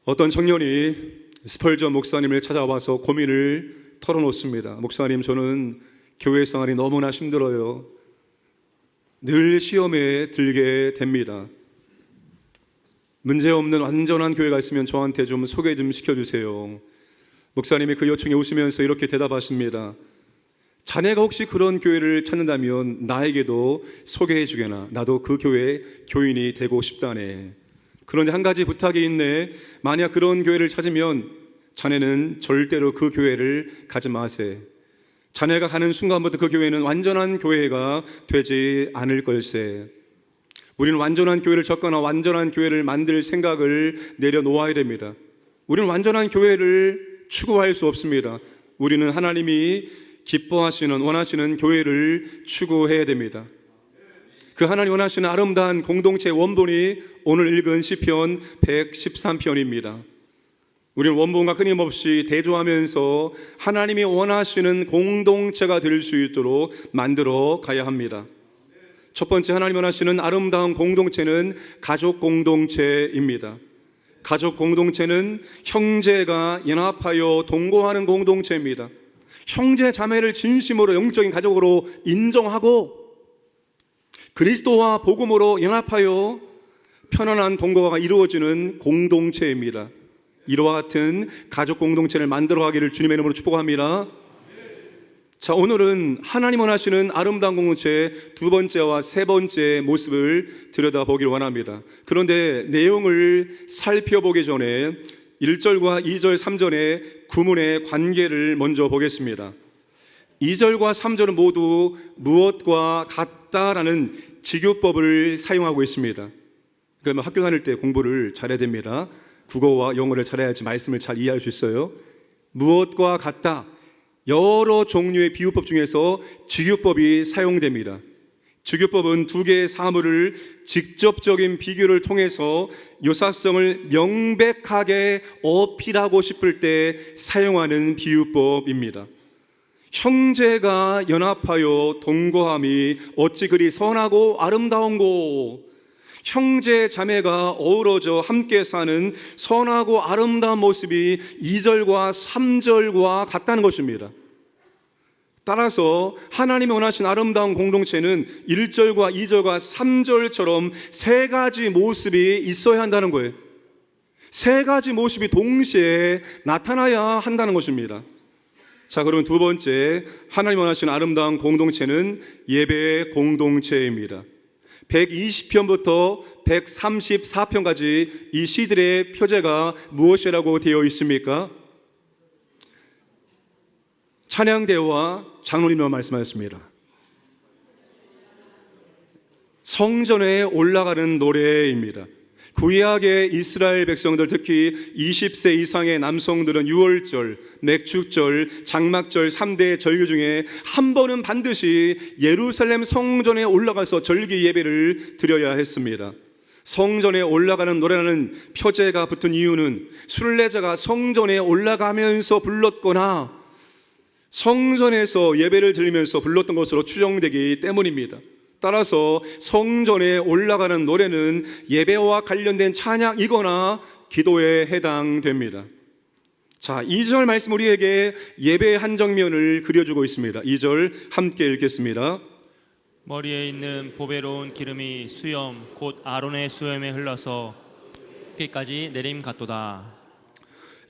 어떤 청년이 스펄전 목사님을 찾아와서 고민을 털어놓습니다. 목사님, 저는 교회 생활이 너무나 힘들어요. 늘 시험에 들게 됩니다. 문제없는 완전한 교회가 있으면 저한테 좀 소개 좀 시켜주세요. 목사님이 그 요청에 웃으면서 이렇게 대답하십니다. 자네가 혹시 그런 교회를 찾는다면 나에게도 소개해 주게나. 나도 그 교회 교인이 되고 싶다네. 그런데 한 가지 부탁이 있네. 만약 그런 교회를 찾으면 자네는 절대로 그 교회를 가지 마세. 자네가 가는 순간부터 그 교회는 완전한 교회가 되지 않을 걸세. 우리는 완전한 교회를 찾거나 완전한 교회를 만들 생각을 내려놓아야 됩니다. 우리는 완전한 교회를 추구할 수 없습니다. 우리는 하나님이 기뻐하시는, 원하시는 교회를 추구해야 됩니다. 그 하나님 원하시는 아름다운 공동체 원본이 오늘 읽은 시편 113편입니다. 우리는 원본과 끊임없이 대조하면서 하나님이 원하시는 공동체가 될 수 있도록 만들어 가야 합니다. 첫 번째, 하나님 원하시는 아름다운 공동체는 가족 공동체입니다. 가족 공동체는 형제가 연합하여 동거하는 공동체입니다. 형제 자매를 진심으로 영적인 가족으로 인정하고 그리스도와 복음으로 연합하여 편안한 동거가 이루어지는 공동체입니다. 이와 같은 가족 공동체를 만들어가기를 주님의 이름으로 축복합니다. 자, 오늘은 하나님 원하시는 아름다운 공동체의 두 번째와 세 번째 모습을 들여다보기를 원합니다. 그런데 내용을 살펴보기 전에 1절과 2절, 3절의 구문의 관계를 먼저 보겠습니다. 2절과 3절은 모두 무엇과 같다라는 직유법을 사용하고 있습니다. 그러면 학교 다닐 때 공부를 잘해야 됩니다. 국어와 영어를 잘해야지 말씀을 잘 이해할 수 있어요. 무엇과 같다, 여러 종류의 비유법 중에서 직유법이 사용됩니다. 직유법은 두 개의 사물을 직접적인 비교를 통해서 유사성을 명백하게 어필하고 싶을 때 사용하는 비유법입니다. 형제가 연합하여 동거함이 어찌 그리 선하고 아름다운고. 형제 자매가 어우러져 함께 사는 선하고 아름다운 모습이 2절과 3절과 같다는 것입니다. 따라서 하나님이 원하신 아름다운 공동체는 1절과 2절과 3절처럼 세 가지 모습이 있어야 한다는 거예요. 세 가지 모습이 동시에 나타나야 한다는 것입니다. 자, 그럼 두 번째, 하나님 원하시는 아름다운 공동체는 예배의 공동체입니다. 120편부터 134편까지 이 시들의 표제가 무엇이라고 되어 있습니까? 찬양대와 장로님만 말씀하셨습니다. 성전에 올라가는 노래입니다. 구약의 이스라엘 백성들, 특히 20세 이상의 남성들은 유월절, 맥축절, 장막절 3대 절기 중에 한 번은 반드시 예루살렘 성전에 올라가서 절기 예배를 드려야 했습니다. 성전에 올라가는 노래라는 표제가 붙은 이유는 순례자가 성전에 올라가면서 불렀거나 성전에서 예배를 드리면서 불렀던 것으로 추정되기 때문입니다. 따라서 성전에 올라가는 노래는 예배와 관련된 찬양이거나 기도에 해당됩니다. 자, 2절 말씀 우리에게 예배의 한 장면을 그려주고 있습니다. 2절 함께 읽겠습니다. 머리에 있는 보배로운 기름이 수염 곧 아론의 수염에 흘러서 어깨까지 내림 같도다.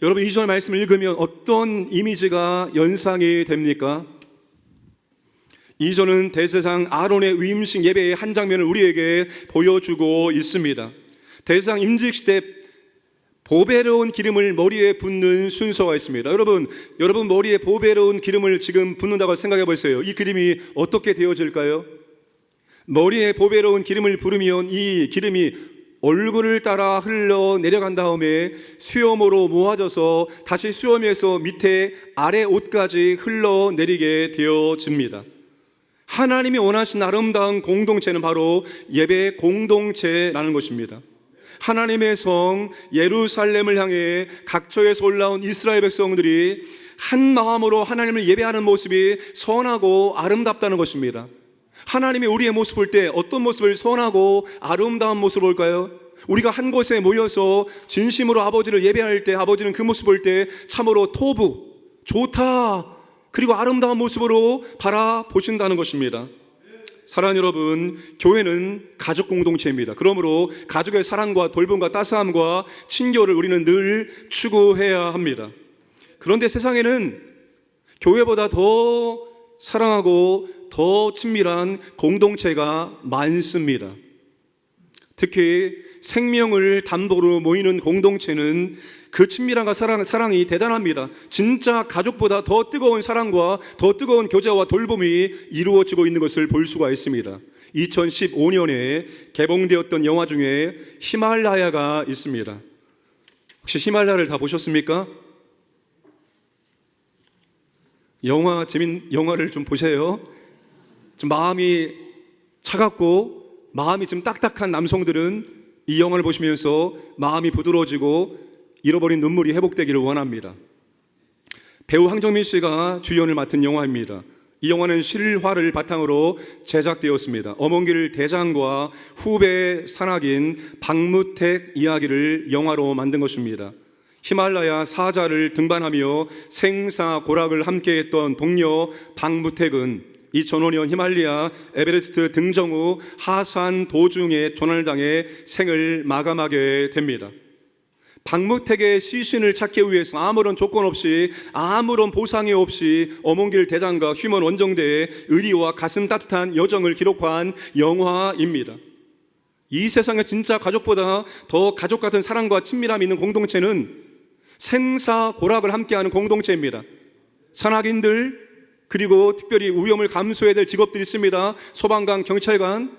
여러분, 2절 말씀을 읽으면 어떤 이미지가 연상이 됩니까? 2절은 대제사장 아론의 위임식 예배의 한 장면을 우리에게 보여주고 있습니다. 대제사장 임직 시대 보배로운 기름을 머리에 붓는 순서가 있습니다. 여러분 머리에 보배로운 기름을 지금 붓는다고 생각해 보세요. 이 기름이 어떻게 되어질까요? 머리에 보배로운 기름을 부으면 이 기름이 얼굴을 따라 흘러 내려간 다음에 수염으로 모아져서 다시 수염에서 밑에 아래 옷까지 흘러내리게 되어집니다. 하나님이 원하신 아름다운 공동체는 바로 예배 공동체라는 것입니다. 하나님의 성 예루살렘을 향해 각처에서 올라온 이스라엘 백성들이 한 마음으로 하나님을 예배하는 모습이 선하고 아름답다는 것입니다. 하나님이 우리의 모습 볼 때 어떤 모습을 선하고 아름다운 모습을 볼까요? 우리가 한 곳에 모여서 진심으로 아버지를 예배할 때 아버지는 그 모습 볼 때 참으로 토부, 좋다, 그리고 아름다운 모습으로 바라보신다는 것입니다. 사랑하는 여러분, 교회는 가족 공동체입니다. 그러므로 가족의 사랑과 돌봄과 따스함과 친교를 우리는 늘 추구해야 합니다. 그런데 세상에는 교회보다 더 사랑하고 더 친밀한 공동체가 많습니다. 특히 생명을 담보로 모이는 공동체는 그 친밀함과 사랑이 대단합니다. 진짜 가족보다 더 뜨거운 사랑과 더 뜨거운 교제와 돌봄이 이루어지고 있는 것을 볼 수가 있습니다. 2015년에 개봉되었던 영화 중에 히말라야가 있습니다. 혹시 히말라야를 다 보셨습니까? 영화를 좀 보세요. 좀 마음이 차갑고 마음이 좀 딱딱한 남성들은 이 영화를 보시면서 마음이 부드러워지고 잃어버린 눈물이 회복되기를 원합니다. 배우 황정민 씨가 주연을 맡은 영화입니다. 이 영화는 실화를 바탕으로 제작되었습니다. 엄원길 대장과 후배 산악인 박무택 이야기를 영화로 만든 것입니다. 히말라야 사자를 등반하며 생사고락을 함께했던 동료 박무택은 2005년 히말라야 에베레스트 등정 후 하산 도중에 조난을 당해 생을 마감하게 됩니다. 박무택의 시신을 찾기 위해서 아무런 조건 없이 아무런 보상이 없이 엄원길 대장과 휴먼 원정대의 의리와 가슴 따뜻한 여정을 기록한 영화입니다. 이 세상에 진짜 가족보다 더 가족 같은 사랑과 친밀함이 있는 공동체는 생사고락을 함께하는 공동체입니다. 산악인들, 그리고 특별히 위험을 감수해야 될 직업들이 있습니다. 소방관, 경찰관,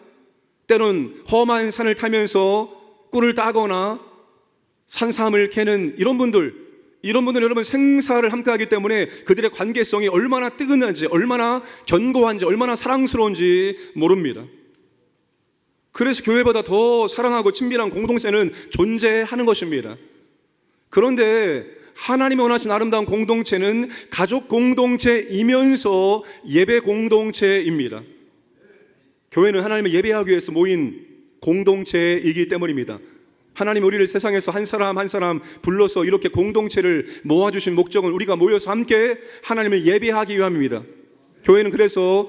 때론 험한 산을 타면서 꿀을 따거나 산삼을 캐는 이런 분들 여러분 생사를 함께하기 때문에 그들의 관계성이 얼마나 뜨거운지, 얼마나 견고한지, 얼마나 사랑스러운지 모릅니다. 그래서 교회보다 더 사랑하고 친밀한 공동체는 존재하는 것입니다. 그런데 하나님이 원하신 아름다운 공동체는 가족 공동체이면서 예배 공동체입니다. 교회는 하나님을 예배하기 위해서 모인 공동체이기 때문입니다. 하나님 우리를 세상에서 한 사람 한 사람 불러서 이렇게 공동체를 모아주신 목적은 우리가 모여서 함께 하나님을 예배하기 위함입니다. 교회는 그래서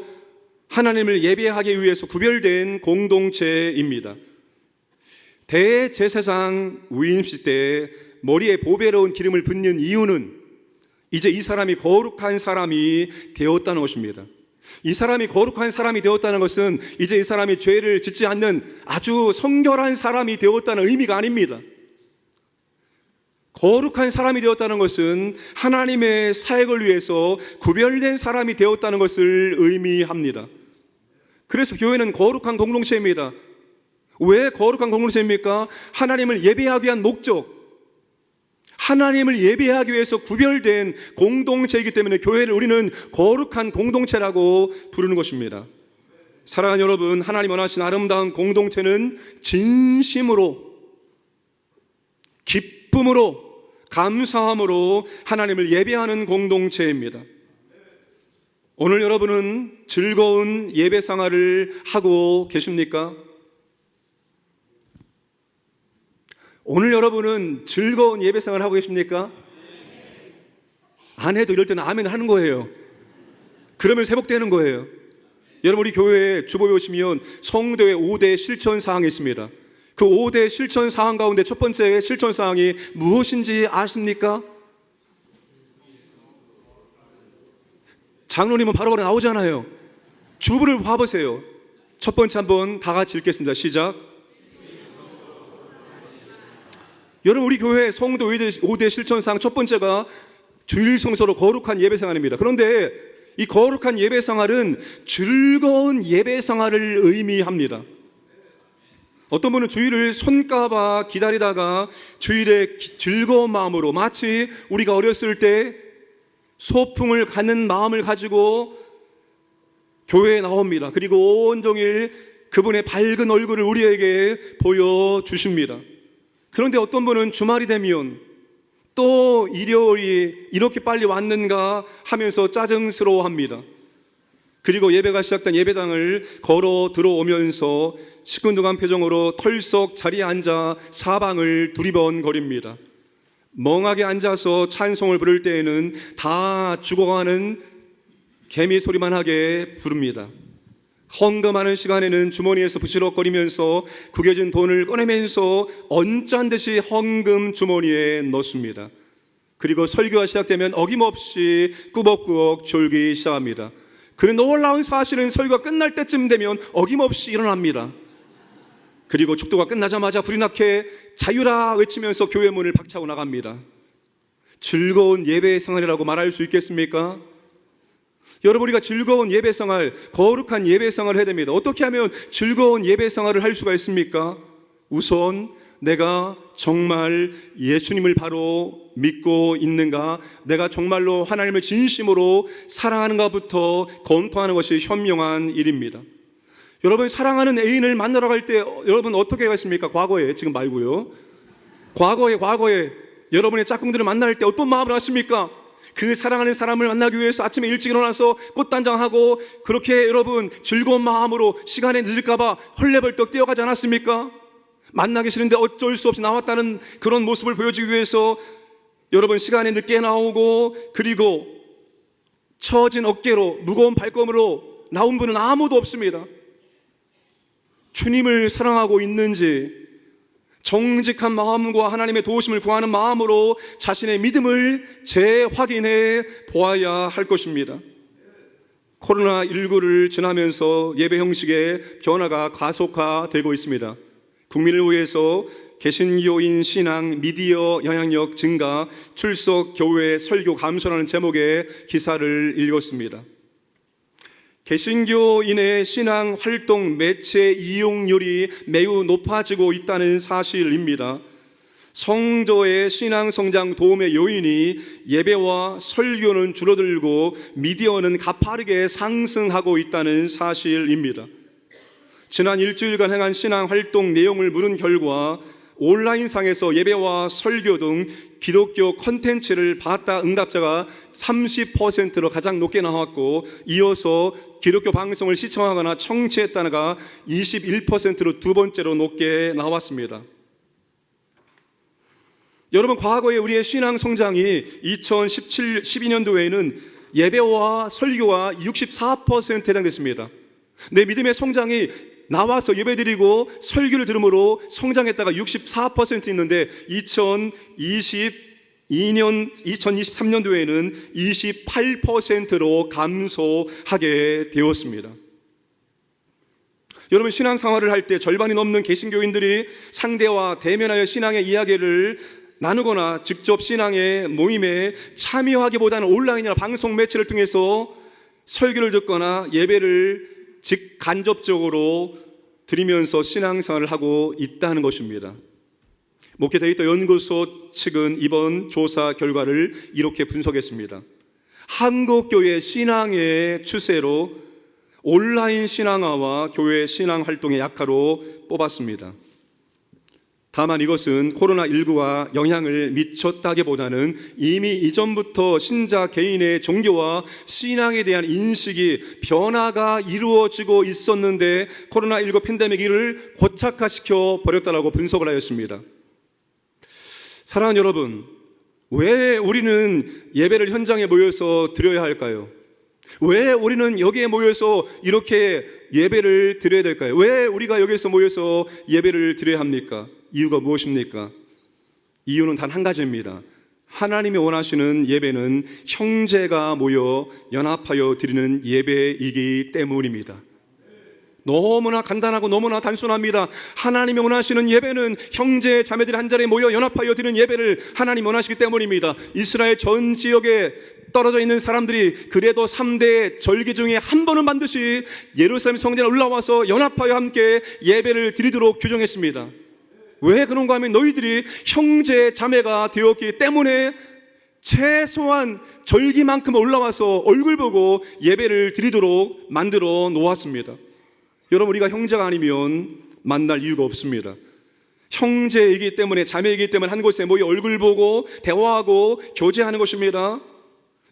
하나님을 예배하기 위해서 구별된 공동체입니다. 대제사장 위임식 때 머리에 보배로운 기름을 붓는 이유는 이제 이 사람이 거룩한 사람이 되었다는 것입니다. 이 사람이 거룩한 사람이 되었다는 것은 이제 이 사람이 죄를 짓지 않는 아주 성결한 사람이 되었다는 의미가 아닙니다. 거룩한 사람이 되었다는 것은 하나님의 사역을 위해서 구별된 사람이 되었다는 것을 의미합니다. 그래서 교회는 거룩한 공동체입니다. 왜 거룩한 공동체입니까? 하나님을 예배하기 위한 목적, 하나님을 예배하기 위해서 구별된 공동체이기 때문에 교회를 우리는 거룩한 공동체라고 부르는 것입니다. 사랑하는 여러분, 하나님 원하신 아름다운 공동체는 진심으로, 기쁨으로, 감사함으로 하나님을 예배하는 공동체입니다. 오늘 여러분은 즐거운 예배 생활을 하고 계십니까? 오늘 여러분은 즐거운 예배 생활을 하고 계십니까? 안 해도 이럴 때는 아멘 하는 거예요. 그러면 회복되는 거예요. 여러분 우리 교회에 주보에 오시면 성도의 5대 실천 사항이 있습니다. 그 5대 실천 사항 가운데 첫 번째 실천 사항이 무엇인지 아십니까? 장로님은 바로바로 나오잖아요. 주보를 봐보세요. 첫 번째 한번 다 같이 읽겠습니다. 시작. 여러분 우리 교회 성도 5대 실천사항 첫 번째가 주일 성소로 거룩한 예배 생활입니다. 그런데 이 거룩한 예배 생활은 즐거운 예배 생활을 의미합니다. 어떤 분은 주일을 손꼽아 기다리다가 주일에 즐거운 마음으로 마치 우리가 어렸을 때 소풍을 가는 마음을 가지고 교회에 나옵니다. 그리고 온종일 그분의 밝은 얼굴을 우리에게 보여주십니다. 그런데 어떤 분은 주말이 되면 또 일요일이 이렇게 빨리 왔는가 하면서 짜증스러워합니다. 그리고 예배가 시작된 예배당을 걸어 들어오면서 시큰둥한 표정으로 털썩 자리에 앉아 사방을 두리번거립니다. 멍하게 앉아서 찬송을 부를 때에는 다 죽어가는 개미 소리만 하게 부릅니다. 헌금하는 시간에는 주머니에서 부시럭거리면서 구겨진 돈을 꺼내면서 언짢은 듯이 헌금 주머니에 넣습니다. 그리고 설교가 시작되면 어김없이 꾸벅꾸벅 졸기 시작합니다. 그 놀라운 사실은 설교가 끝날 때쯤 되면 어김없이 일어납니다. 그리고 축도가 끝나자마자 불이 나게 자유라 외치면서 교회 문을 박차고 나갑니다. 즐거운 예배 생활이라고 말할 수 있겠습니까? 여러분, 우리가 즐거운 예배 생활, 거룩한 예배 생활을 해야 됩니다. 어떻게 하면 즐거운 예배 생활을 할 수가 있습니까? 우선 내가 정말 예수님을 바로 믿고 있는가, 내가 정말로 하나님을 진심으로 사랑하는가부터 검토하는 것이 현명한 일입니다. 여러분, 사랑하는 애인을 만나러 갈 때 여러분 어떻게 했습니까? 과거에, 지금 말고요. 과거에 여러분의 짝꿍들을 만날 때 어떤 마음을 하십니까? 그 사랑하는 사람을 만나기 위해서 아침에 일찍 일어나서 꽃단장하고 그렇게 여러분 즐거운 마음으로 시간이 늦을까봐 헐레벌떡 뛰어가지 않았습니까? 만나기 싫은데 어쩔 수 없이 나왔다는 그런 모습을 보여주기 위해서 여러분 시간에 늦게 나오고, 그리고 처진 어깨로 무거운 발걸음으로 나온 분은 아무도 없습니다. 주님을 사랑하고 있는지, 정직한 마음과 하나님의 도우심을 구하는 마음으로 자신의 믿음을 재확인해 보아야 할 것입니다. 코로나19를 지나면서 예배 형식의 변화가 가속화되고 있습니다. 국민을 위해서 개신교인 신앙 미디어 영향력 증가, 출석 교회 설교 감소라는 제목의 기사를 읽었습니다. 개신교인의 신앙 활동 매체 이용률이 매우 높아지고 있다는 사실입니다. 성도의 신앙 성장 도움의 요인이 예배와 설교는 줄어들고 미디어는 가파르게 상승하고 있다는 사실입니다. 지난 일주일간 행한 신앙 활동 내용을 물은 결과 온라인상에서 예배와 설교 등 기독교 콘텐츠를 봤다 응답자가 30%로 가장 높게 나왔고, 이어서 기독교 방송을 시청하거나 청취했다가 21%로 두 번째로 높게 나왔습니다. 여러분, 과거에 우리의 신앙 성장이 2012년도에는 예배와 설교가 64% 해당됐습니다. 내 믿음의 성장이 나와서 예배드리고 설교를 들음으로 성장했다가 64% 있는데 2023년도에는 28%로 감소하게 되었습니다. 여러분, 신앙생활을 할 때 절반이 넘는 개신교인들이 상대와 대면하여 신앙의 이야기를 나누거나 직접 신앙의 모임에 참여하기보다는 온라인이나 방송 매체를 통해서 설교를 듣거나 예배를 간접적으로 드리면서 신앙생활을 하고 있다는 것입니다. 목회 데이터 연구소 측은 이번 조사 결과를 이렇게 분석했습니다. 한국교회 신앙의 추세로 온라인 신앙화와 교회 신앙 활동의 약화로 뽑았습니다. 다만 이것은 코로나19가 영향을 미쳤다기보다는 이미 이전부터 신자 개인의 종교와 신앙에 대한 인식이 변화가 이루어지고 있었는데 코로나19 팬데믹을 고착화시켜 버렸다라고 분석을 하였습니다. 사랑하는 여러분, 왜 우리는 예배를 현장에 모여서 드려야 할까요? 왜 우리는 여기에 모여서 이렇게 예배를 드려야 될까요? 왜 우리가 여기서 모여서 예배를 드려야 합니까? 이유가 무엇입니까? 이유는 단 한 가지입니다. 하나님이 원하시는 예배는 형제가 모여 연합하여 드리는 예배이기 때문입니다. 너무나 간단하고 너무나 단순합니다. 하나님이 원하시는 예배는 형제 자매들이 한 자리에 모여 연합하여 드리는 예배를 하나님이 원하시기 때문입니다. 이스라엘 전 지역에 떨어져 있는 사람들이 그래도 3대 절기 중에 한 번은 반드시 예루살렘 성전에 올라와서 연합하여 함께 예배를 드리도록 규정했습니다. 왜 그런가 하면 너희들이 형제 자매가 되었기 때문에 최소한 절기만큼 올라와서 얼굴 보고 예배를 드리도록 만들어 놓았습니다. 여러분, 우리가 형제가 아니면 만날 이유가 없습니다. 형제이기 때문에, 자매이기 때문에 한 곳에 모여 얼굴 보고 대화하고 교제하는 것입니다.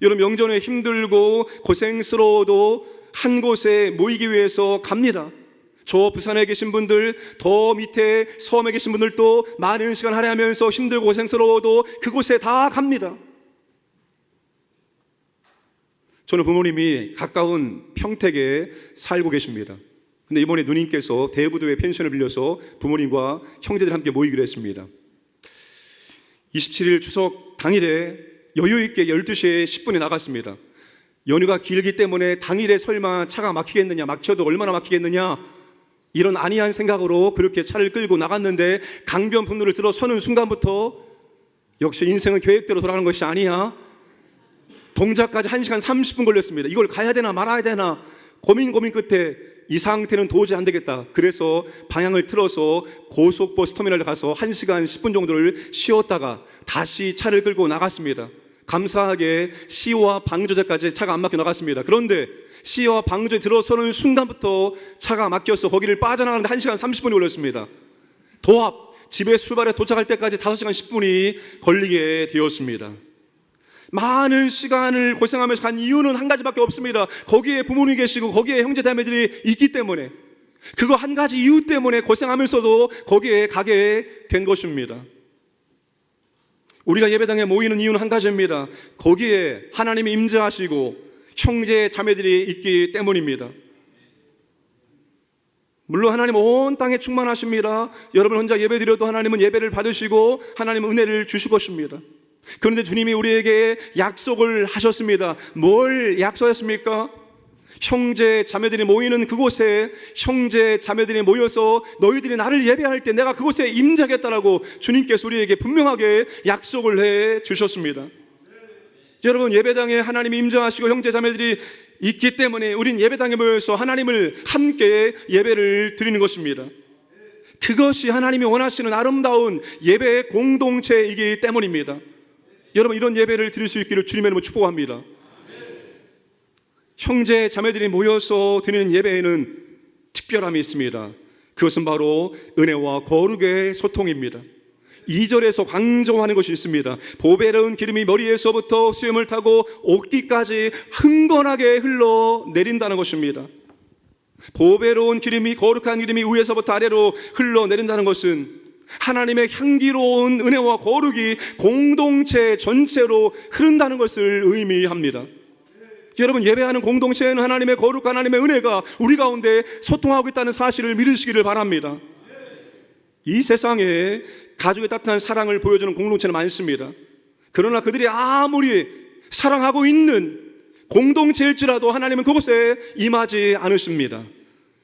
여러분, 명절에 힘들고 고생스러워도 한 곳에 모이기 위해서 갑니다. 저 부산에 계신 분들, 더 밑에 섬에 계신 분들도 많은 시간 할애하면서 힘들고 고생스러워도 그곳에 다 갑니다. 저는 부모님이 가까운 평택에 살고 계십니다. 근데 이번에 누님께서 대부도에 펜션을 빌려서 부모님과 형제들 함께 모이기로 했습니다. 27일 추석 당일에 여유 있게 12시에 10분에 나갔습니다. 연휴가 길기 때문에 당일에 설마 차가 막히겠느냐, 막혀도 얼마나 막히겠느냐, 이런 안이한 생각으로 그렇게 차를 끌고 나갔는데 강변북로를 들어서는 순간부터 역시 인생은 계획대로 돌아가는 것이 아니야. 동작까지 1시간 30분 걸렸습니다. 이걸 가야 되나 말아야 되나 고민 끝에 이 상태는 도저히 안 되겠다. 그래서 방향을 틀어서 고속버스 터미널에 가서 1시간 10분 정도를 쉬었다가 다시 차를 끌고 나갔습니다. 감사하게 시와 방조제까지 차가 안 막혀 나갔습니다. 그런데 시와 방조제 들어서는 순간부터 차가 막혀서 거기를 빠져나가는데 1시간 30분이 걸렸습니다. 도합 집에 출발해 도착할 때까지 5시간 10분이 걸리게 되었습니다. 많은 시간을 고생하면서 간 이유는 한 가지밖에 없습니다. 거기에 부모님이 계시고 거기에 형제자매들이 있기 때문에, 그거 한 가지 이유 때문에 고생하면서도 거기에 가게 된 것입니다. 우리가 예배당에 모이는 이유는 한 가지입니다. 거기에 하나님이 임재하시고 형제 자매들이 있기 때문입니다. 물론 하나님 온 땅에 충만하십니다. 여러분 혼자 예배드려도 하나님은 예배를 받으시고 하나님은 은혜를 주실 것입니다. 그런데 주님이 우리에게 약속을 하셨습니다. 뭘 약속했습니까? 형제 자매들이 모이는 그곳에 형제 자매들이 모여서 너희들이 나를 예배할 때 내가 그곳에 임재하겠다라고 주님께서 우리에게 분명하게 약속을 해 주셨습니다. 여러분, 예배당에 하나님이 임재하시고 형제 자매들이 있기 때문에 우린 예배당에 모여서 하나님을 함께 예배를 드리는 것입니다. 그것이 하나님이 원하시는 아름다운 예배의 공동체이기 때문입니다. 여러분, 이런 예배를 드릴 수 있기를 주님의 이름으로 축복합니다. 형제 자매들이 모여서 드리는 예배에는 특별함이 있습니다. 그것은 바로 은혜와 거룩의 소통입니다. 2절에서 강조하는 것이 있습니다. 보배로운 기름이 머리에서부터 수염을 타고 옷깃까지 흥건하게 흘러내린다는 것입니다. 보배로운 기름이, 거룩한 기름이 위에서부터 아래로 흘러내린다는 것은 하나님의 향기로운 은혜와 거룩이 공동체 전체로 흐른다는 것을 의미합니다. 여러분, 예배하는 공동체에는 하나님의 거룩, 하나님의 은혜가 우리 가운데 소통하고 있다는 사실을 믿으시기를 바랍니다. 이 세상에 가족의 따뜻한 사랑을 보여주는 공동체는 많습니다. 그러나 그들이 아무리 사랑하고 있는 공동체일지라도 하나님은 그곳에 임하지 않으십니다.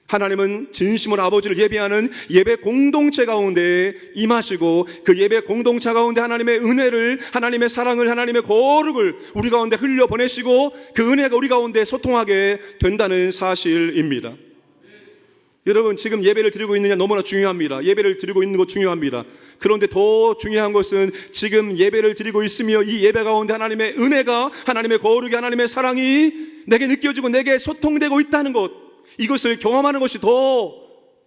하나님은 진심으로 아버지를 예배하는 예배 공동체 가운데 임하시고 그 예배 공동체 가운데 하나님의 은혜를, 하나님의 사랑을, 하나님의 거룩을 우리 가운데 흘려보내시고 그 은혜가 우리 가운데 소통하게 된다는 사실입니다. 여러분, 지금 예배를 드리고 있느냐 너무나 중요합니다. 예배를 드리고 있는 것 중요합니다. 그런데 더 중요한 것은 지금 예배를 드리고 있으며 이 예배 가운데 하나님의 은혜가, 하나님의 거룩이, 하나님의 사랑이 내게 느껴지고 내게 소통되고 있다는 것, 이것을 경험하는 것이 더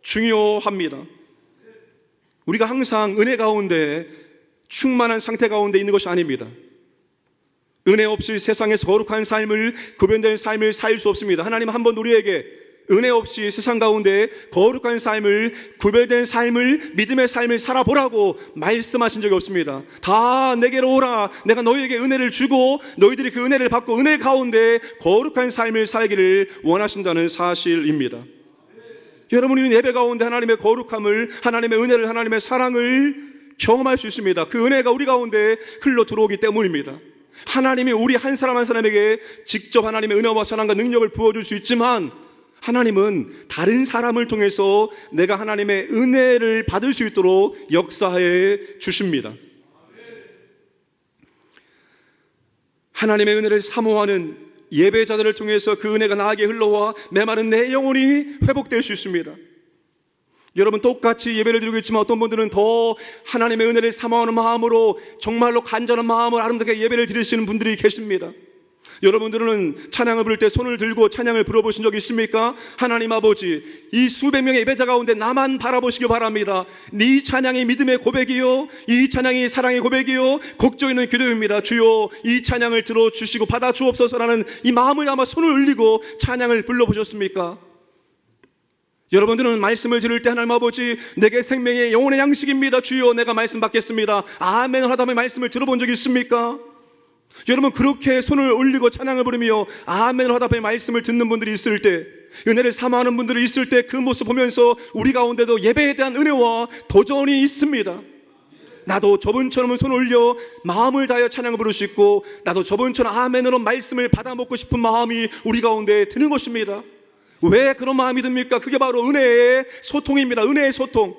중요합니다. 우리가 항상 은혜 가운데 충만한 상태 가운데 있는 것이 아닙니다. 은혜 없이 세상에서 거룩한 삶을, 구별된 삶을 살 수 없습니다. 하나님 한 번 우리에게 은혜 없이 세상 가운데 거룩한 삶을, 구별된 삶을, 믿음의 삶을 살아보라고 말씀하신 적이 없습니다. 다 내게로 오라, 내가 너희에게 은혜를 주고 너희들이 그 은혜를 받고 은혜 가운데 거룩한 삶을 살기를 원하신다는 사실입니다. 여러분, 우리는 예배 가운데 하나님의 거룩함을, 하나님의 은혜를, 하나님의 사랑을 경험할 수 있습니다. 그 은혜가 우리 가운데 흘러 들어오기 때문입니다. 하나님이 우리 한 사람 한 사람에게 직접 하나님의 은혜와 사랑과 능력을 부어줄 수 있지만 하나님은 다른 사람을 통해서 내가 하나님의 은혜를 받을 수 있도록 역사해 주십니다. 하나님의 은혜를 사모하는 예배자들을 통해서 그 은혜가 나에게 흘러와 메마른 내 영혼이 회복될 수 있습니다. 여러분, 똑같이 예배를 드리고 있지만 어떤 분들은 더 하나님의 은혜를 사모하는 마음으로 정말로 간절한 마음으로 아름답게 예배를 드리시는 분들이 계십니다. 여러분들은 찬양을 부를 때 손을 들고 찬양을 불러보신 적이 있습니까? 하나님 아버지, 이 수백 명의 예배자 가운데 나만 바라보시기 바랍니다. 네 찬양이 믿음의 고백이요, 이 찬양이 사랑의 고백이요, 곡조 있는 기도입니다. 주여, 이 찬양을 들어주시고 받아주옵소서라는 이 마음을 아마 손을 올리고 찬양을 불러보셨습니까? 여러분들은 말씀을 들을 때 하나님 아버지, 내게 생명의 영혼의 양식입니다. 주여, 내가 말씀 받겠습니다. 아멘 하다 보면 말씀을 들어본 적이 있습니까? 여러분, 그렇게 손을 올리고 찬양을 부르며 아멘 하다 보면 말씀을 듣는 분들이 있을 때, 은혜를 사모하는 분들이 있을 때 그 모습 보면서 우리 가운데도 예배에 대한 은혜와 도전이 있습니다. 나도 저분처럼 손을 올려 마음을 다하여 찬양을 부를 수 있고, 나도 저분처럼 아멘으로 말씀을 받아 먹고 싶은 마음이 우리 가운데 드는 것입니다. 왜 그런 마음이 듭니까? 그게 바로 은혜의 소통입니다. 은혜의 소통.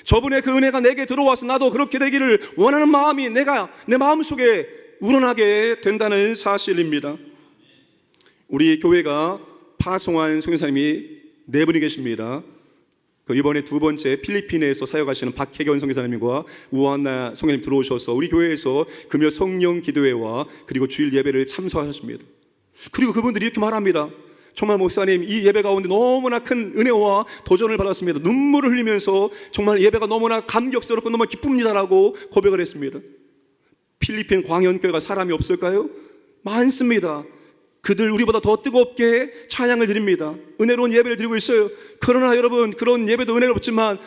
저분의 그 은혜가 내게 들어와서 나도 그렇게 되기를 원하는 마음이 내 마음속에 우러나게 된다는 사실입니다. 우리 교회가 파송한 선교사님이 4분이 계십니다. 이번에 두 번째 필리핀에서 사역하시는 박혜견 선교사님과 우한나 선교사님 들어오셔서 우리 교회에서 금요 성령 기도회와 그리고 주일 예배를 참석하셨습니다. 그리고 그분들이 이렇게 말합니다. 정말 목사님, 이 예배 가운데 너무나 큰 은혜와 도전을 받았습니다. 눈물을 흘리면서 정말 예배가 너무나 감격스럽고 너무 기쁩니다라고 고백을 했습니다. 필리핀 광연교회가 사람이 없을까요? 많습니다. 그들 우리보다 더 뜨겁게 찬양을 드립니다. 은혜로운 예배를 드리고 있어요. 그러나 여러분, 그런 예배도 은혜롭지만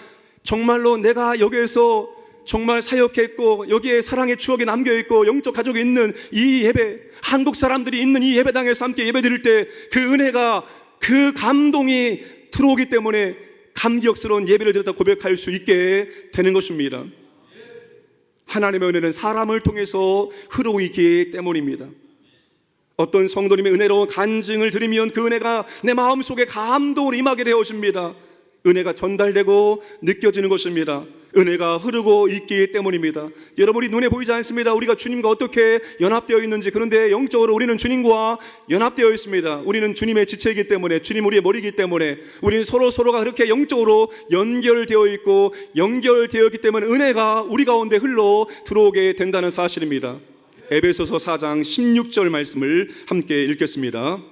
정말로 내가 여기에서 정말 사역했고 여기에 사랑의 추억이 남겨있고 영적 가족이 있는 이 예배, 한국 사람들이 있는 이 예배당에서 함께 예배 드릴 때 그 은혜가, 그 감동이 들어오기 때문에 감격스러운 예배를 드렸다 고백할 수 있게 되는 것입니다. 하나님의 은혜는 사람을 통해서 흐르기 때문입니다. 어떤 성도님의 은혜로운 간증을 들으면 그 은혜가 내 마음속에 감동으로 임하게 되어집니다. 은혜가 전달되고 느껴지는 것입니다. 은혜가 흐르고 있기 때문입니다. 여러분이 눈에 보이지 않습니다. 우리가 주님과 어떻게 연합되어 있는지. 그런데 영적으로 우리는 주님과 연합되어 있습니다. 우리는 주님의 지체이기 때문에, 주님 우리의 머리이기 때문에 우리는 서로가 그렇게 영적으로 연결되어 있고 연결되어 있기 때문에 은혜가 우리 가운데 흘러 들어오게 된다는 사실입니다. 에베소서 4장 16절 말씀을 함께 읽겠습니다.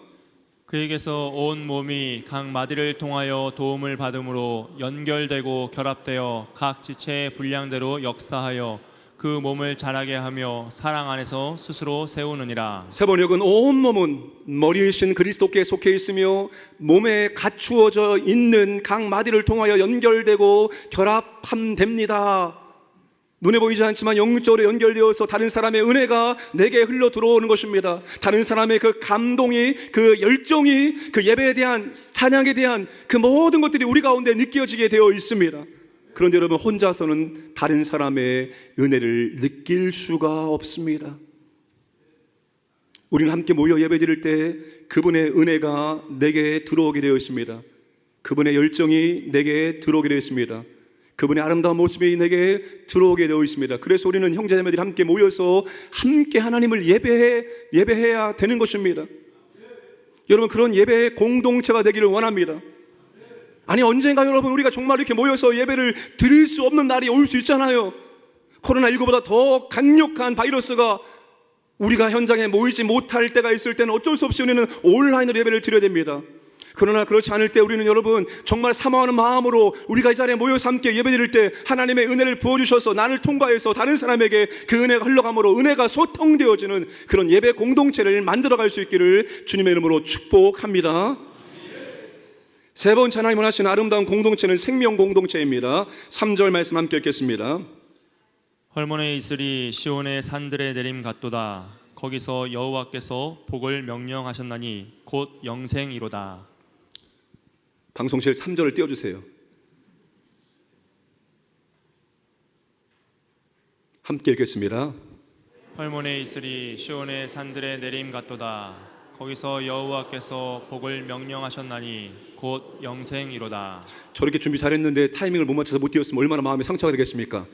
그에게서 온 몸이 각 마디를 통하여 도움을 받음으로 연결되고 결합되어 각 지체의 분량대로 역사하여 그 몸을 자라게 하며 사랑 안에서 스스로 세우느니라. 세 번역은 온 몸은 머리이신 그리스도께 속해 있으며 몸에 갖추어져 있는 각 마디를 통하여 연결되고 결합함됩니다. 눈에 보이지 않지만 영적으로 연결되어서 다른 사람의 은혜가 내게 흘러 들어오는 것입니다. 다른 사람의 그 감동이, 그 열정이, 그 예배에 대한, 찬양에 대한 그 모든 것들이 우리 가운데 느껴지게 되어 있습니다. 그런데 여러분, 혼자서는 다른 사람의 은혜를 느낄 수가 없습니다. 우리는 함께 모여 예배드릴 때 그분의 은혜가 내게 들어오게 되어 있습니다. 그분의 열정이 내게 들어오게 되어 있습니다. 그분의 아름다운 모습이 내게 들어오게 되어 있습니다. 그래서 우리는 형제자매들이 함께 모여서 함께 하나님을 예배해야 되는 것입니다. 여러분, 그런 예배의 공동체가 되기를 원합니다. 아니, 언젠가 여러분, 우리가 정말 이렇게 모여서 예배를 드릴 수 없는 날이 올 수 있잖아요. 코로나19보다 더 강력한 바이러스가 우리가 현장에 모이지 못할 때가 있을 때는 어쩔 수 없이 우리는 온라인으로 예배를 드려야 됩니다. 그러나 그렇지 않을 때 우리는 여러분, 정말 사모하는 마음으로 우리가 이 자리에 모여서 함께 예배드릴 때 하나님의 은혜를 부어주셔서 나를 통과해서 다른 사람에게 그 은혜가 흘러감으로 은혜가 소통되어지는 그런 예배 공동체를 만들어갈 수 있기를 주님의 이름으로 축복합니다. 세 번째 하나님 원하시는 아름다운 공동체는 생명 공동체입니다. 3절 말씀 함께 읽겠습니다. 헐몬에 있으리 시온의 산들의 내림 같도다. 거기서 여호와께서 복을 명령하셨나니 곧 영생이로다. 방송실 3절을 띄워주세요. 함께 읽겠습니다. 헐몬에 있으리 시온의 산들의 내림 같도다. 거기서 여호와께서 복을 명령하셨나니 곧 영생이로다. 저렇게 준비 잘했는데 타이밍을 못 맞춰서 못 띄웠으면 얼마나 마음이 상처가 되겠습니까?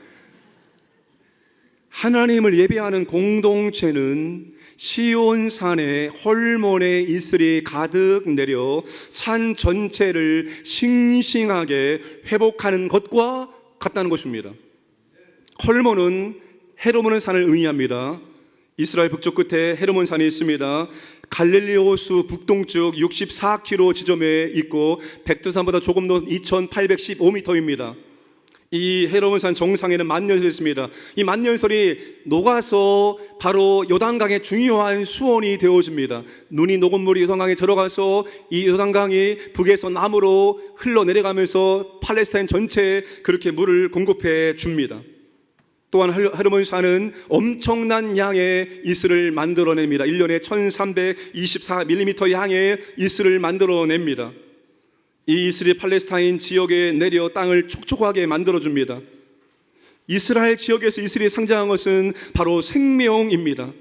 하나님을 예배하는 공동체는 시온산의 헐몬의 이슬이 가득 내려 산 전체를 싱싱하게 회복하는 것과 같다는 것입니다. 헐몬은 해로무는 산을 의미합니다. 이스라엘 북쪽 끝에 헤르몬 산이 있습니다. 갈릴리 호수 북동쪽 64km 지점에 있고 백두산보다 조금 더 2815m입니다. 이 헤르몬 산 정상에는 만년설이 있습니다. 이 만년설이 녹아서 바로 요단강의 중요한 수원이 되어집니다. 눈이 녹은 물이 요단강에 들어가서 이 요단강이 북에서 남으로 흘러내려가면서 팔레스타인 전체에 그렇게 물을 공급해 줍니다. 또한 헤르몬 산은 엄청난 양의 이슬을 만들어냅니다. 1년에 1324mm 양의 이슬을 만들어냅니다. 이 이슬이 팔레스타인 지역에 내려 땅을 촉촉하게 만들어줍니다. 이스라엘 지역에서 이슬이 상징한 것은 바로 생명입니다.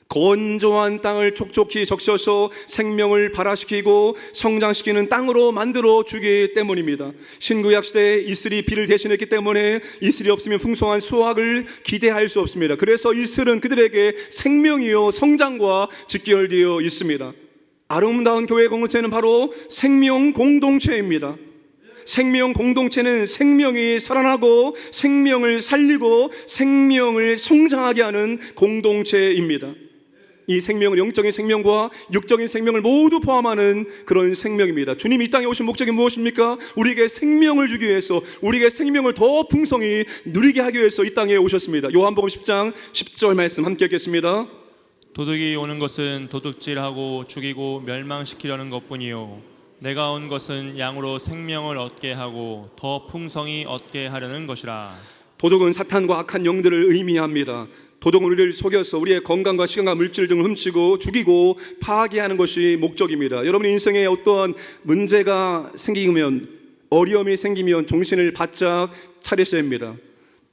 건조한 땅을 촉촉히 적셔서 생명을 발화시키고 성장시키는 땅으로 만들어 주기 때문입니다. 신구약 시대에 이슬이 비를 대신했기 때문에 이슬이 없으면 풍성한 수확을 기대할 수 없습니다. 그래서 이슬은 그들에게 생명이요 성장과 직결되어 있습니다. 아름다운 교회 공동체는 바로 생명 공동체입니다. 생명 공동체는 생명이 살아나고 생명을 살리고 생명을 성장하게 하는 공동체입니다. 이 생명은 영적인 생명과 육적인 생명을 모두 포함하는 그런 생명입니다. 주님이 이 땅에 오신 목적이 무엇입니까? 우리에게 생명을 주기 위해서, 우리에게 생명을 더 풍성히 누리게 하기 위해서 이 땅에 오셨습니다. 요한복음 10장 10절 말씀 함께 읽겠습니다. 도둑이 오는 것은 도둑질하고 죽이고 멸망시키려는 것뿐이요 내가 온 것은 양으로 생명을 얻게 하고 더 풍성히 얻게 하려는 것이라. 도둑은 사탄과 악한 영들을 의미합니다. 도둑은 우리를 속여서 우리의 건강과 시간과 물질 등을 훔치고 죽이고 파괴하는 것이 목적입니다. 여러분의 인생에 어떠한 문제가 생기면, 어려움이 생기면 정신을 바짝 차리셔야 합니다.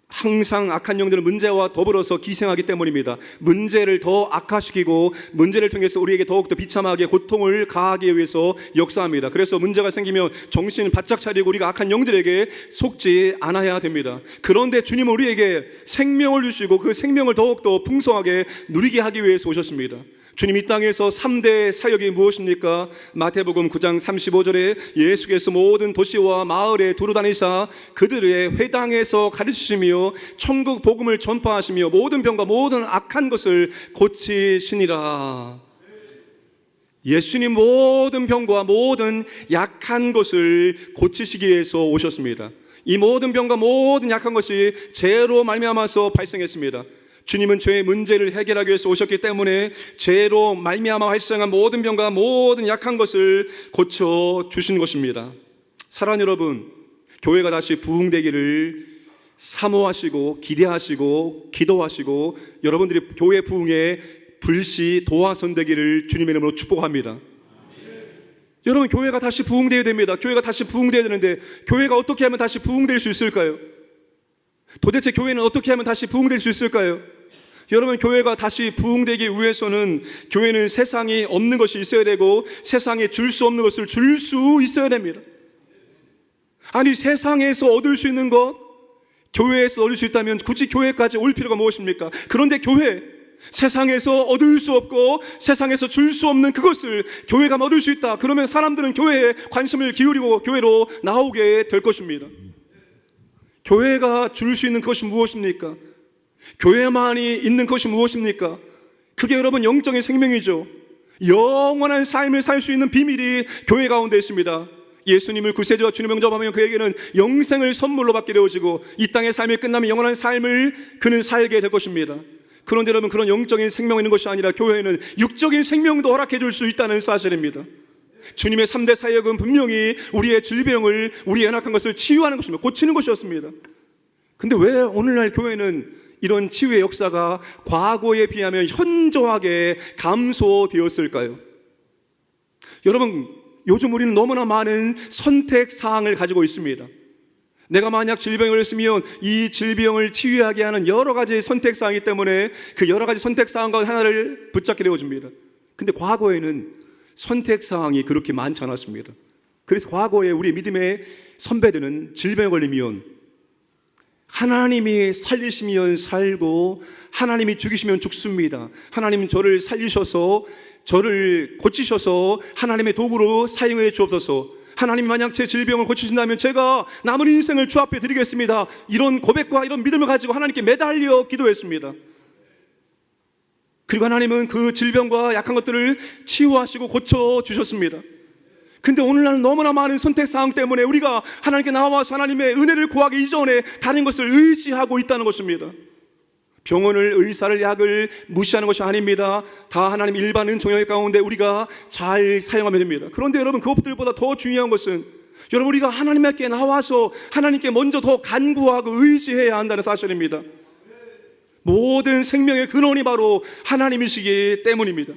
항상 악한 영들은 문제와 더불어서 기생하기 때문입니다. 문제를 더 악화시키고 문제를 통해서 우리에게 더욱더 비참하게 고통을 가하기 위해서 역사합니다. 그래서 문제가 생기면 정신을 바짝 차리고 우리가 악한 영들에게 속지 않아야 됩니다. 그런데 주님은 우리에게 생명을 주시고 그 생명을 더욱더 풍성하게 누리게 하기 위해서 오셨습니다. 주님 이 땅에서 3대 사역이 무엇입니까? 마태복음 9장 35절에 예수께서 모든 도시와 마을에 두루다니사 그들의 회당에서 가르치시며 천국 복음을 전파하시며 모든 병과 모든 악한 것을 고치시니라. 예수님 모든 병과 모든 약한 것을 고치시기 위해서 오셨습니다. 이 모든 병과 모든 약한 것이 죄로 말미암아서 발생했습니다. 주님은 죄의 문제를 해결하기 위해서 오셨기 때문에 죄로 말미암아 발생한 모든 병과 모든 약한 것을 고쳐 주신 것입니다. 사랑하는 여러분, 교회가 다시 부흥되기를 사모하시고 기대하시고 기도하시고 여러분들이 교회 부흥에 불시 도화선 되기를 주님의 이름으로 축복합니다. 여러분, 교회가 다시 부흥되어야 됩니다. 교회가 다시 부흥되어야 되는데 교회가 어떻게 하면 다시 부흥될 수 있을까요? 도대체 교회는 어떻게 하면 다시 부흥될 수 있을까요? 여러분, 교회가 다시 부흥되기 위해서는 교회는 세상에 없는 것이 있어야 되고 세상에 줄 수 없는 것을 줄 수 있어야 됩니다. 아니, 세상에서 얻을 수 있는 것, 교회에서 얻을 수 있다면 굳이 교회까지 올 필요가 무엇입니까? 그런데 교회, 세상에서 얻을 수 없고 세상에서 줄 수 없는 그것을 교회가 얻을 수 있다. 그러면 사람들은 교회에 관심을 기울이고 교회로 나오게 될 것입니다. 교회가 줄 수 있는 것이 무엇입니까? 교회만이 있는 것이 무엇입니까? 그게 여러분 영적인 생명이죠. 영원한 삶을 살 수 있는 비밀이 교회 가운데 있습니다. 예수님을 구세주와 주님을 영접하면 그에게는 영생을 선물로 받게 되어지고 이 땅의 삶이 끝나면 영원한 삶을 그는 살게 될 것입니다. 그런데 여러분, 그런 영적인 생명이 있는 것이 아니라 교회는 육적인 생명도 허락해 줄 수 있다는 사실입니다. 주님의 3대 사역은 분명히 우리의 질병을, 우리의 연약한 것을 치유하는 것입니다. 고치는 것이었습니다. 근데 왜 오늘날 교회는 이런 치유의 역사가 과거에 비하면 현저하게 감소되었을까요? 여러분, 요즘 우리는 너무나 많은 선택사항을 가지고 있습니다. 내가 만약 질병을 걸렸으면 이 질병을 치유하게 하는 여러 가지 선택사항이기 때문에 그 여러 가지 선택사항과 하나를 붙잡게 되어집니다. 근데 과거에는 선택사항이 그렇게 많지 않았습니다. 그래서 과거에 우리 믿음의 선배들은 질병에 걸리면 하나님이 살리시면 살고 하나님이 죽이시면 죽습니다. 하나님 저를 살리셔서 저를 고치셔서 하나님의 도구로 사용해 주옵소서. 하나님 만약 제 질병을 고치신다면 제가 남은 인생을 주 앞에 드리겠습니다. 이런 고백과 이런 믿음을 가지고 하나님께 매달려 기도했습니다. 그리고 하나님은 그 질병과 약한 것들을 치유하시고 고쳐주셨습니다. 근데 오늘날 너무나 많은 선택사항 때문에 우리가 하나님께 나와서 하나님의 은혜를 구하기 이전에 다른 것을 의지하고 있다는 것입니다. 병원을, 의사를, 약을 무시하는 것이 아닙니다. 다 하나님 일반 은총의 가운데 우리가 잘 사용하면 됩니다. 그런데 여러분, 그것들보다 더 중요한 것은 여러분, 우리가 하나님께 나와서 하나님께 먼저 더 간구하고 의지해야 한다는 사실입니다. 모든 생명의 근원이 바로 하나님이시기 때문입니다.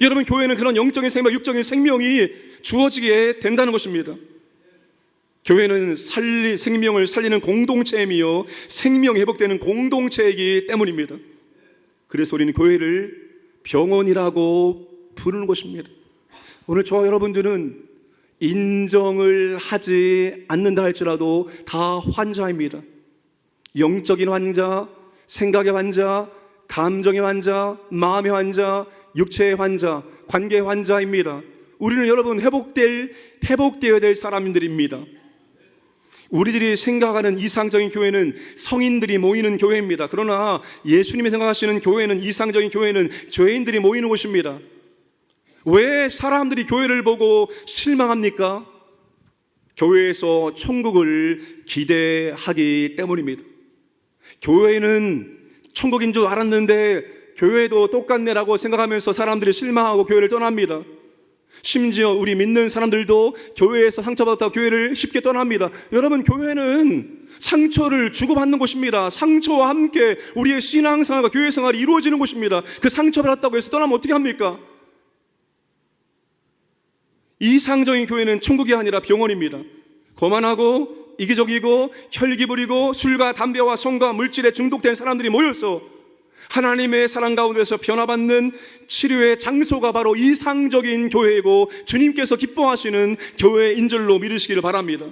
여러분, 교회는 그런 영적인 생명, 육적인 생명이 주어지게 된다는 것입니다. 교회는 생명을 살리는 공동체이며 생명이 회복되는 공동체이기 때문입니다. 그래서 우리는 교회를 병원이라고 부르는 것입니다. 오늘 저와 여러분들은 인정을 하지 않는다 할지라도 다 환자입니다. 영적인 환자, 생각의 환자, 감정의 환자, 마음의 환자, 육체의 환자, 관계의 환자입니다. 우리는 여러분 회복되어야 될 사람들입니다. 우리들이 생각하는 이상적인 교회는 성인들이 모이는 교회입니다. 그러나 예수님이 생각하시는 교회는, 이상적인 교회는 죄인들이 모이는 곳입니다. 왜 사람들이 교회를 보고 실망합니까? 교회에서 천국을 기대하기 때문입니다. 교회는 천국인 줄 알았는데 교회도 똑같네라고 생각하면서 사람들이 실망하고 교회를 떠납니다. 심지어 우리 믿는 사람들도 교회에서 상처받았다고 교회를 쉽게 떠납니다. 여러분, 교회는 상처를 주고받는 곳입니다. 상처와 함께 우리의 신앙생활과 교회생활이 이루어지는 곳입니다. 그 상처받았다고 해서 떠나면 어떻게 합니까? 이상적인 교회는 천국이 아니라 병원입니다. 거만하고 이기적이고 혈기 부리고 술과 담배와 성과 물질에 중독된 사람들이 모여서 하나님의 사랑 가운데서 변화받는 치료의 장소가 바로 이상적인 교회이고 주님께서 기뻐하시는 교회인 줄로 믿으시기를 바랍니다.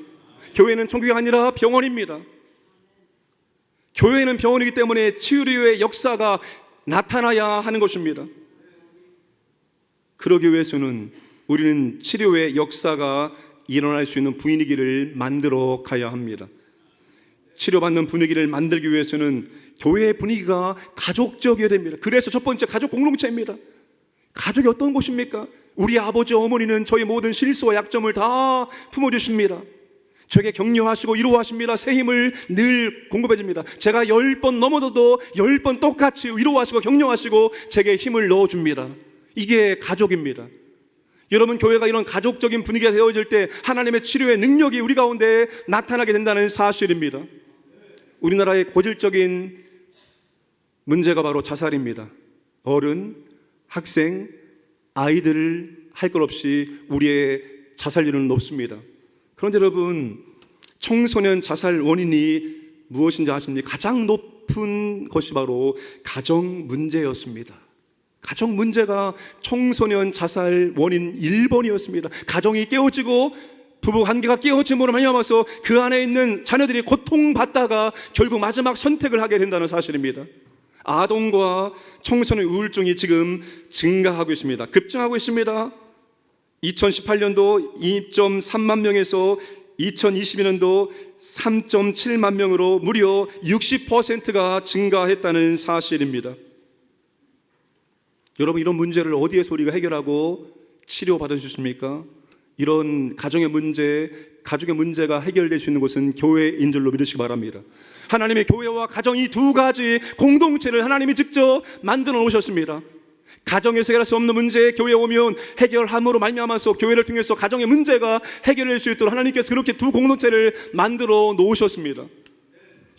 교회는 천국이 아니라 병원입니다. 교회는 병원이기 때문에 치유의 역사가 나타나야 하는 것입니다. 그러기 위해서는 우리는 치료의 역사가 일어날 수 있는 분위기를 만들어 가야 합니다. 치료받는 분위기를 만들기 위해서는 교회의 분위기가 가족적이어야 됩니다. 그래서 첫 번째, 가족 공동체입니다. 가족이 어떤 곳입니까? 우리 아버지, 어머니는 저희 모든 실수와 약점을 다 품어주십니다. 저에게 격려하시고 위로하십니다. 새 힘을 늘 공급해 줍니다. 제가 10번 넘어져도 10번 똑같이 위로하시고 격려하시고 제게 힘을 넣어줍니다. 이게 가족입니다. 여러분, 교회가 이런 가족적인 분위기가 되어질 때 하나님의 치료의 능력이 우리 가운데 나타나게 된다는 사실입니다. 우리나라의 고질적인 문제가 바로 자살입니다. 어른, 학생, 아이들을 할 것 없이 우리의 자살률은 높습니다. 그런데 여러분, 청소년 자살 원인이 무엇인지 아십니까? 가장 높은 것이 바로 가정 문제였습니다. 가정 문제가 청소년 자살 원인 1번이었습니다. 가정이 깨어지고 부부 관계가 깨어짐으로 말미암아서 그 안에 있는 자녀들이 고통받다가 결국 마지막 선택을 하게 된다는 사실입니다. 아동과 청소년 우울증이 지금 증가하고 있습니다. 급증하고 있습니다. 2018년도 2.3만 명에서 2022년도 3.7만 명으로 무려 60%가 증가했다는 사실입니다. 여러분, 이런 문제를 어디에서 우리가 해결하고 치료받아 주십니까? 이런 가정의 문제, 가족의 문제가 해결될 수 있는 곳은 교회인 줄로 믿으시기 바랍니다. 하나님의 교회와 가정, 이 두 가지 공동체를 하나님이 직접 만들어 놓으셨습니다. 가정에서 해결할 수 없는 문제, 교회에 오면 해결함으로 말미암아서 교회를 통해서 가정의 문제가 해결될 수 있도록 하나님께서 그렇게 두 공동체를 만들어 놓으셨습니다.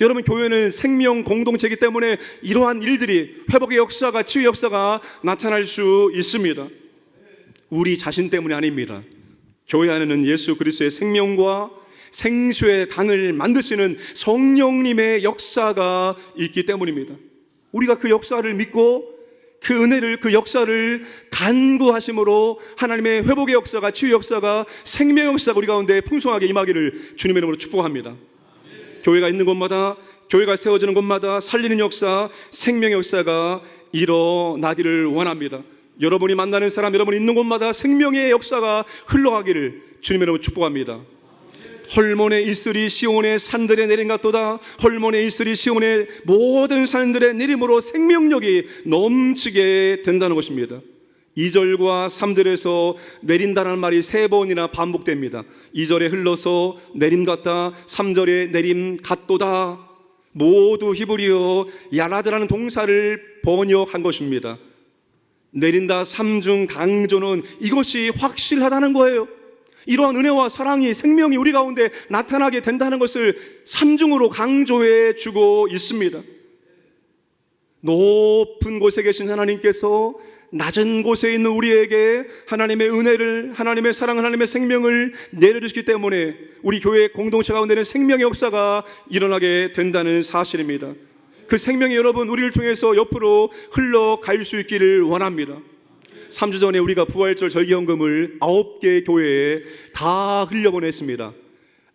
여러분, 교회는 생명 공동체이기 때문에 이러한 일들이, 회복의 역사가, 치유의 역사가 나타날 수 있습니다. 우리 자신 때문이 아닙니다. 교회 안에는 예수 그리스도의 생명과 생수의 강을 만드시는 성령님의 역사가 있기 때문입니다. 우리가 그 역사를 믿고 그 은혜를, 그 역사를 간구하심으로 하나님의 회복의 역사가, 치유의 역사가, 생명의 역사가 우리 가운데 풍성하게 임하기를 주님의 이름으로 축복합니다. 교회가 있는 곳마다, 교회가 세워지는 곳마다 살리는 역사, 생명의 역사가 일어나기를 원합니다. 여러분이 만나는 사람, 여러분이 있는 곳마다 생명의 역사가 흘러가기를 주님의 이름으로 축복합니다. 헐몬의 이슬이 시온의 산들에 내린 같도다. 헐몬의 이슬이 시온의 모든 산들에 내림으로 생명력이 넘치게 된다는 것입니다. 2절과 3절에서 내린다는 말이 3번이나 반복됩니다. 2절에 흘러서 내림 같다, 3절에 내림 같도다. 모두 히브리어 야라드라는 동사를 번역한 것입니다. 내린다 3중 강조는 이것이 확실하다는 거예요. 이러한 은혜와 사랑이, 생명이 우리 가운데 나타나게 된다는 것을 3중으로 강조해 주고 있습니다. 높은 곳에 계신 하나님께서 낮은 곳에 있는 우리에게 하나님의 은혜를, 하나님의 사랑, 하나님의 생명을 내려주시기 때문에 우리 교회 공동체 가운데는 생명의 역사가 일어나게 된다는 사실입니다. 그 생명이 여러분 우리를 통해서 옆으로 흘러갈 수 있기를 원합니다. 3주 전에 우리가 부활절 절기헌금을 9개 교회에 다 흘려보냈습니다.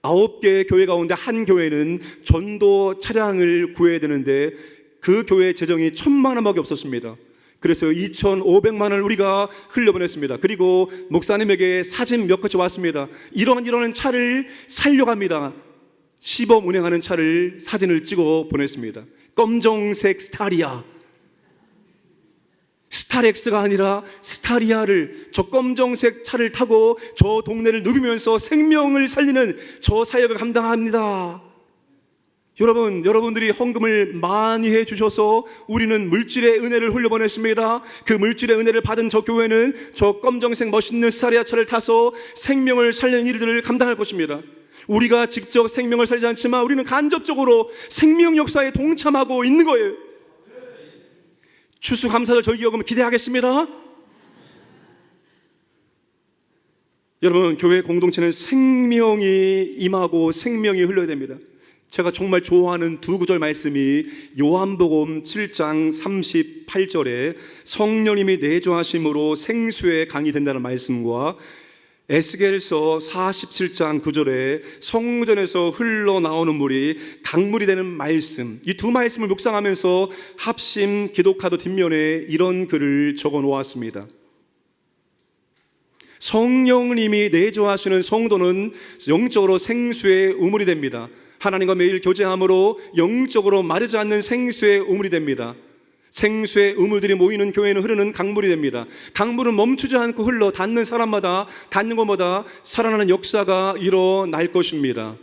9개 교회 가운데 한 교회는 전도 차량을 구해야 되는데 그 교회 재정이 1,000만 원밖에 없었습니다. 그래서 2,500만 원을 우리가 흘려보냈습니다. 그리고 목사님에게 사진 몇 가지 왔습니다. 이런 차를 살려고 합니다. 시범 운행하는 차를 사진을 찍어 보냈습니다. 검정색 스타리아, 스타렉스가 아니라 스타리아를, 저 검정색 차를 타고 저 동네를 누비면서 생명을 살리는 저 사역을 감당합니다. 여러분들이 헌금을 많이 해주셔서 우리는 물질의 은혜를 흘려보냈습니다. 그 물질의 은혜를 받은 저 교회는 저 검정색 멋있는 스타리아 차를 타서 생명을 살리는 일들을 감당할 것입니다. 우리가 직접 생명을 살지 않지만 우리는 간접적으로 생명 역사에 동참하고 있는 거예요. 추수감사절 절기요금 기대하겠습니다. 여러분, 교회 공동체는 생명이 임하고 생명이 흘러야 됩니다. 제가 정말 좋아하는 두 구절 말씀이 요한복음 7장 38절에 성령님이 내주하심으로 생수의 강이 된다는 말씀과 에스겔서 47장 9절에 성전에서 흘러나오는 물이 강물이 되는 말씀, 이 두 말씀을 묵상하면서 합심 기독카드 뒷면에 이런 글을 적어 놓았습니다. 성령님이 내주하시는 성도는 영적으로 생수의 우물이 됩니다. 하나님과 매일 교제함으로 영적으로 마르지 않는 생수의 우물이 됩니다. 생수의 우물들이 모이는 교회는 흐르는 강물이 됩니다. 강물은 멈추지 않고 흘러 닿는 사람마다, 닿는 곳마다 살아나는 역사가 일어날 것입니다.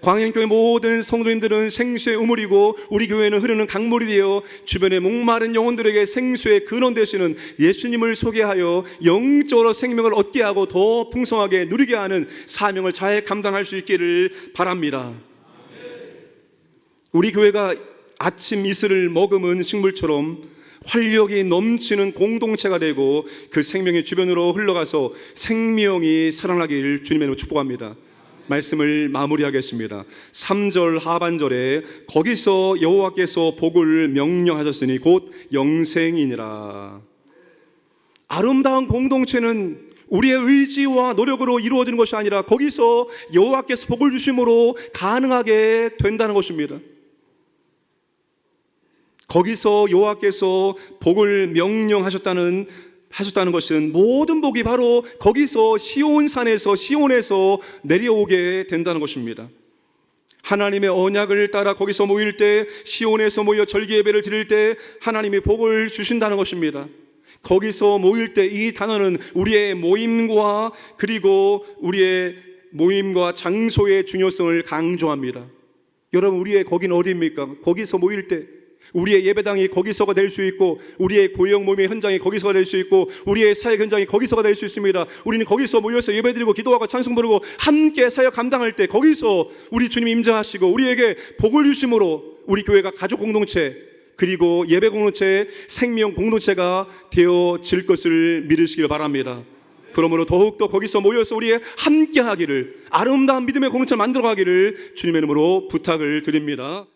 광양교회 모든 성도님들은 생수의 우물이고 우리 교회는 흐르는 강물이 되어 주변의 목마른 영혼들에게 생수의 근원 되시는 예수님을 소개하여 영적으로 생명을 얻게 하고 더 풍성하게 누리게 하는 사명을 잘 감당할 수 있기를 바랍니다. 우리 교회가 아침 이슬을 머금은 식물처럼 활력이 넘치는 공동체가 되고 그 생명이 주변으로 흘러가서 생명이 살아나기를 주님의 이름으로 축복합니다. 말씀을 마무리하겠습니다. 3절 하반절에 거기서 여호와께서 복을 명령하셨으니 곧 영생이니라. 아름다운 공동체는 우리의 의지와 노력으로 이루어지는 것이 아니라 거기서 여호와께서 복을 주심으로 가능하게 된다는 것입니다. 거기서 여호와께서 복을 명령하셨다는 것은 모든 복이 바로 거기서 시온산에서, 시온에서 내려오게 된다는 것입니다. 하나님의 언약을 따라 거기서 모일 때, 시온에서 모여 절기 예배를 드릴 때 하나님이 복을 주신다는 것입니다. 거기서 모일 때, 이 단어는 우리의 모임과 그리고 우리의 모임과 장소의 중요성을 강조합니다. 여러분, 우리의 거긴 어디입니까? 거기서 모일 때 우리의 예배당이 거기서가 될 수 있고, 우리의 고용 모임의 현장이 거기서가 될 수 있고, 우리의 사역 현장이 거기서가 될 수 있습니다. 우리는 거기서 모여서 예배드리고 기도하고 찬송 부르고 함께 사역 감당할 때 거기서 우리 주님 임재하시고 우리에게 복을 주심으로 우리 교회가 가족 공동체 그리고 예배 공동체, 생명 공동체가 되어질 것을 믿으시길 바랍니다. 그러므로 더욱더 거기서 모여서 우리의 함께하기를, 아름다운 믿음의 공동체를 만들어가기를 주님의 이름으로 부탁을 드립니다.